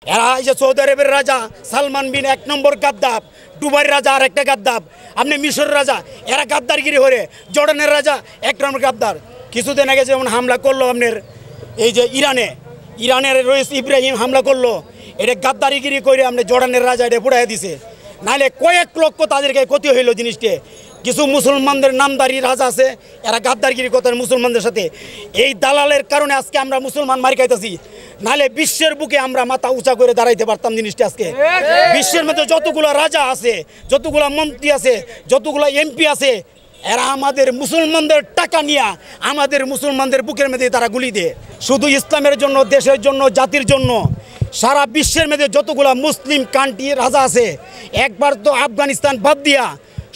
এরা এই যে সৌদি আরবের রাজা সালমান বিন এক নম্বর গাদ্দাব, দুবাইয়ের রাজা আর একটা গাদ্দাব, আপনি মিশরের রাজা এরা গাদ্দারগিরি করে, জর্ডানের রাজা এক নম্বর গাদ্দার। কিছুদিন আগে যেমন হামলা করলো আপনার এই যে ইরানের রইস ইব্রাহিম হামলা করলো, এটা গাদ্দারিগিরি করে আপনি জর্ডানের রাজা এটা পুড়াই দিছে, নাহলে কয়েক লক্ষ তাদেরকে ক্ষতি হইল জিনিসটা। কিছু মুসলমানদের নামদারি রাজা আছে, এরা গাদ্দারগিরি করতেন মুসলমানদের সাথে। এই দালালের কারণে আজকে আমরা মুসলমান মারি খাইতেছি, নাহলে বিশ্বের বুকে আমরা মাথা উঁচা করে দাঁড়াইতে পারতাম জিনিসটা। আজকে বিশ্বের মধ্যে যতগুলো রাজা আছে, যতগুলো মন্ত্রী আছে, যতগুলো এমপি আছে, এরা আমাদের মুসলমানদের টাকা নিয়ে আমাদের মুসলমানদের বুকের মধ্যে তারা গুলি দেয়। শুধু ইসলামের জন্য, দেশের জন্য, জাতির জন্য সারা বিশ্বের মধ্যে যতগুলো মুসলিম কান্ট্রি রাজা আছে, একবার তো আফগানিস্তান বাদ দিয়া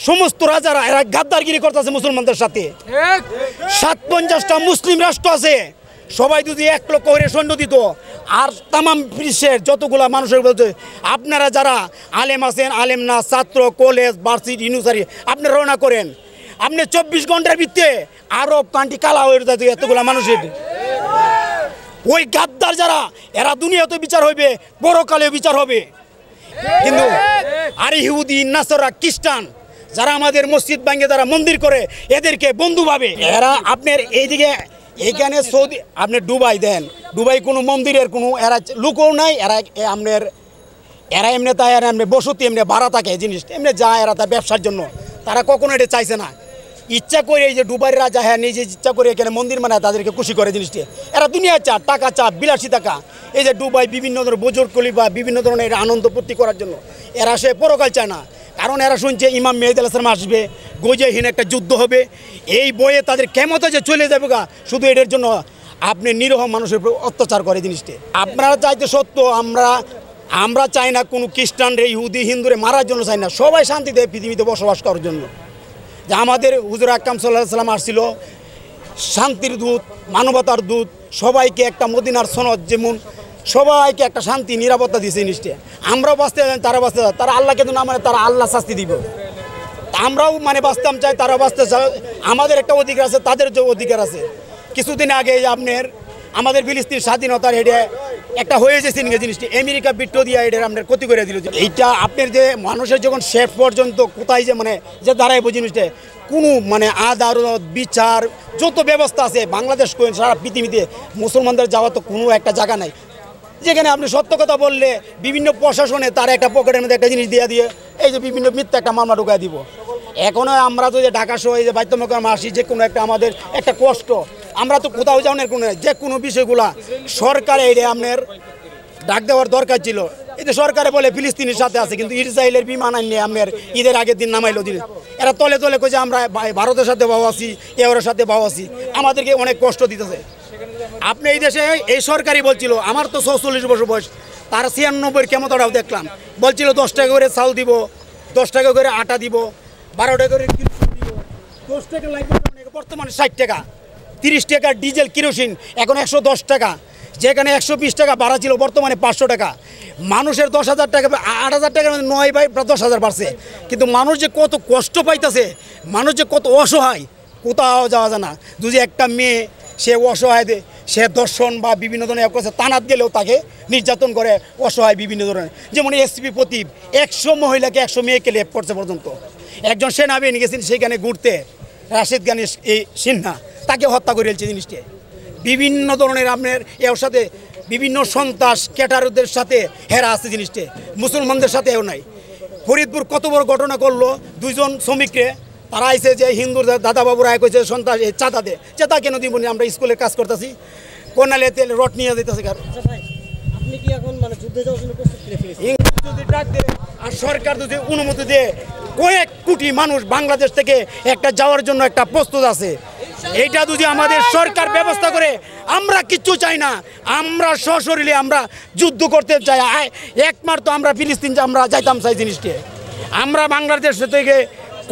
সমস্ত রাজারা এরা গাদ্দারগিরি করতেছে মুসলমানদের সাথে। 57টা মুসলিম রাষ্ট্র আছে, সবাই যদি 1 লক্ষ করে সৈন্য দিত, আর তামাম বিশ্বের যতগুলা মানুষের বলতে আপনারা যারা আলেম আছেন, আলেম না, ছাত্র, কলেজ, ভার্সিটি, ইউনিভার্সিটি, আপনি রওনা করেন, আপনি 24 ঘন্টার ভিতরে আরব কান্ট্রি কালা হয়ে যেত এতগুলা মানুষের। ওই গাদ্দার যারা, এরা দুনিয়াতে বিচার হইবে, পরকালে বিচার হবে। কিন্তু আর ইহুদি, নাসারা, খ্রিস্টান যারা আমাদের মসজিদ ভাঙে, যারা মন্দির করে, এদেরকে বন্ধু ভাবে। এরা আপনার এইদিকে এইখানে সৌদি আপনি ডুবাই দেন, ডুবাই কোনো মন্দিরের কোনো এরা লুকও নাই, এরা আপনার এরা এমনি তাই আর এমনি বসতি এমনি ভাড়া থাকে জিনিসটা এমনি যায়, এরা তার ব্যবসার জন্য তারা কখনো এটা চাইছে না। ইচ্ছা করে এই যে ডুবাইয়ের রাজা, হ্যাঁ নিজে ইচ্ছা করে এখানে মন্দির বানায়, তাদেরকে খুশি করে জিনিসটা। এরা দুনিয়া চা, টাকা চা, বিলাসী টাকা। এই যে ডুবাই বিভিন্ন ধরনের বোজর কলিবা বিভিন্ন ধরনের আনন্দ ফুর্তি করার জন্য এরা সে পরকাল চায় না। কারণ এরা শুনছে ইমাম মেহেদী আলাইহিস সালাম আসবে, গজেহীন একটা যুদ্ধ হবে, এই বইয়ে তাদের কেমতে যে চলে যাবে গা, শুধু এটার জন্য আপনি নিরহ মানুষের উপর অত্যাচার করে জিনিসটা। আপনারা চাইতে সত্য, আমরা চাই না কোনো খ্রিস্টানরে, ইহুদি, হিন্দুরে মারার জন্য চাই না, সবাই শান্তিতে পৃথিবীতে বসবাস করার জন্য। যে আমাদের হুজুর আকরাম সাল্লাল্লাহু আলাইহি সাল্লাম আসছিল শান্তির দূত, মানবতার দূত, সবাইকে একটা মদিনার সনদ, যেমন সবাইকে একটা শান্তি নিরাপত্তা দিয়েছে জিনিসটা। আমরাও বাঁচতে চাই, তারা বাঁচতে চায়, তারা আল্লাহকে তো না মানে তারা আল্লাহ শাস্তি দিব। আমরাও মানে বাঁচতাম চাই, তারা বাঁচতে চায়, আমাদের একটা অধিকার আছে, তাদের যে অধিকার আছে। কিছুদিন আগে আপনার আমাদের ফিলিস্তিন স্বাধীনতার হেডে একটা হয়ে গেছে জিনিসটি, আমেরিকা বিট্টো দিয়ে এটার আপনার ক্ষতি করে দিল। এইটা আপনার যে মানুষের যখন শেষ পর্যন্ত কোথায় যে মানে যে দাঁড়াইব জিনিসটা, কোনো মানে আদালত, বিচার, যত ব্যবস্থা আছে বাংলাদেশ সারা পৃথিবীতে মুসলমানদের যাওয়ার তো কোনো একটা জায়গা নাই, যেখানে আপনি সত্য কথা বললে বিভিন্ন প্রশাসনে তার একটা পকেটের মধ্যে একটা জিনিস দিয়ে এই যে বিভিন্ন মিথ্যা একটা মামলা ঢুকায় দিব। এখনও আমরা তো যে ঢাকা শহরে যে বাধ্যতামূলক আসি, যে কোনো একটা আমাদের একটা কষ্ট, আমরা তো কোথাও যাওয়ার কোনো যে কোনো বিষয়গুলা সরকারে এটা আপনার ডাক দেওয়ার দরকার ছিল। এই যে সরকারে বলে ফিলিস্তিনের সাথে আছে, কিন্তু ইসরায়েলের বিমান আনিয়ে আপনার ঈদের আগের দিন নামাইলো জিনিস। এরা তলে তলে কইছে আমরা ভারতের সাথে ভাও আছি, এওয়ার সাথে ভাও আছি, আমাদেরকে অনেক কষ্ট দিতেছে। আপনি এই দেশে এই সরকারই বলছিল, আমার তো 44 বছর বয়স, তার 96 ক্ষমতাটাও দেখলাম, বলছিল 10 টাকা করে চাল দিব, 10 টাকা করে আটা দিব, 12 টাকা করে কিরোসিন দিব, 10 টাকা লাগবে বর্তমানে 60 টাকা, 30 টাকা ডিজেল কিরোসিন এখন 110 টাকা, যেখানে 120 টাকা ভাড়া ছিল বর্তমানে 500 টাকা। মানুষের 10,000 টাকা 8,000 টাকার মধ্যে 9 বাই 10,000 বাড়ছে, কিন্তু মানুষ যে কত কষ্ট পাইতেছে, মানুষ যে কত অসহায়, কোথাও যাওয়া যায় না। যদি একটা মেয়ে সে অসহায় দেয়, সে দর্শন বা বিভিন্ন ধরনের করছে, তানাত গেলেও তাকে নির্যাতন করে, অসহায় বিভিন্ন ধরনের। যেমন এসপি প্রতীপ 100 মহিলাকে 100 মেয়েকে লেপ করছে পর্যন্ত। একজন সেনাবাহিনী গেছেন সেখানে ঘুরতে, রাশেদ গানি এই সিনহা, তাকে হত্যা করে ফেলছে জিনিসটা। বিভিন্ন ধরনের আপনার এর সাথে বিভিন্ন সন্ত্রাস ক্যাটারদের সাথে হেরা আছে জিনিসটা, মুসলমানদের সাথে এও নাই। ফরিদপুর কত বড় ঘটনা করলো, 2 জন শ্রমিকরে তারা আইসে যে হিন্দুর দাদা বাবুরা আয় কইছে সন্ত্রাস চাঁদা দে, চাঁদা কেন দিব না, আমরা স্কুলের কাজ করতেছি, কোনালে তেল রড নিয়ে যেতেছে। আপনি কি এখন মানে যুদ্ধে যাওয়ার জন্য প্রস্তুত করে ফেলেছেন? যদি ডাক দে আর সরকার যদি অনুমতি দেয়, কয়েক কোটি মানুষ বাংলাদেশ থেকে একটা যাওয়ার জন্য একটা প্রস্তুত আছে। এইটা যদি আমাদের সরকার ব্যবস্থা করে, আমরা কিচ্ছু চাই না, আমরা সশরীরে আমরা যুদ্ধ করতে চাই। একমাত্র আমরা ফিলিস্তিন আমরা যাইতাম চাই জিনিসটা। আমরা বাংলাদেশ থেকে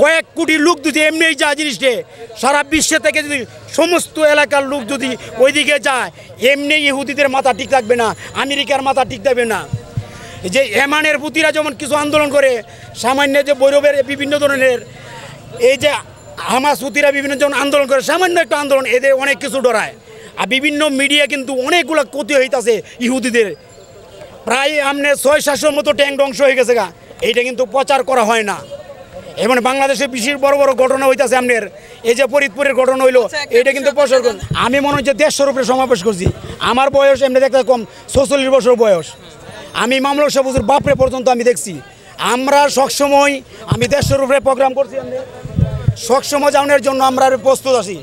কয়েক কোটি লোক যদি এমনি যায় জিনিসটা, সারা বিশ্ব থেকে যদি সমস্ত এলাকার লোক যদি ওইদিকে যায়, এমনি ইহুদিদের মাথা ঠিক থাকবে না, আমেরিকার মাথা ঠিক থাকবে না। যে এমানের পুতিরা যেমন কিছু আন্দোলন করে, সামান্য যে বৈরবের বিভিন্ন ধরনের এই যে হামাস পুতিরা বিভিন্ন জন আন্দোলন করে, সামান্য একটা আন্দোলন এদের অনেক কিছু ডরায়। আর বিভিন্ন মিডিয়া কিন্তু অনেকগুলো ক্ষতি হইতেছে ইহুদিদের, প্রায় আমনে 600-700 মতো ট্যাঙ্ক ধ্বংস হয়ে গেছে গা, এইটা কিন্তু প্রচার করা হয় না। এবং বাংলাদেশে বিশেষ বড় বড় ঘটনা হইতাছে আপনার, এই যে ফরিদপুরের ঘটনা হইলো, এইটা কিন্তু প্রচার করুন। আমি মনে হচ্ছে 150 উপরে সমাবেশ করছি। আমার বয়স এমনি দেখতে কম 46 বছর বয়স। আমি মামলক সবুজের বাপরে পর্যন্ত আমি দেখছি। আমরা সবসময় আমি 150 উপরে প্রোগ্রাম করছি, সবসময় যাওয়ার জন্য আমরা প্রস্তুত আছি।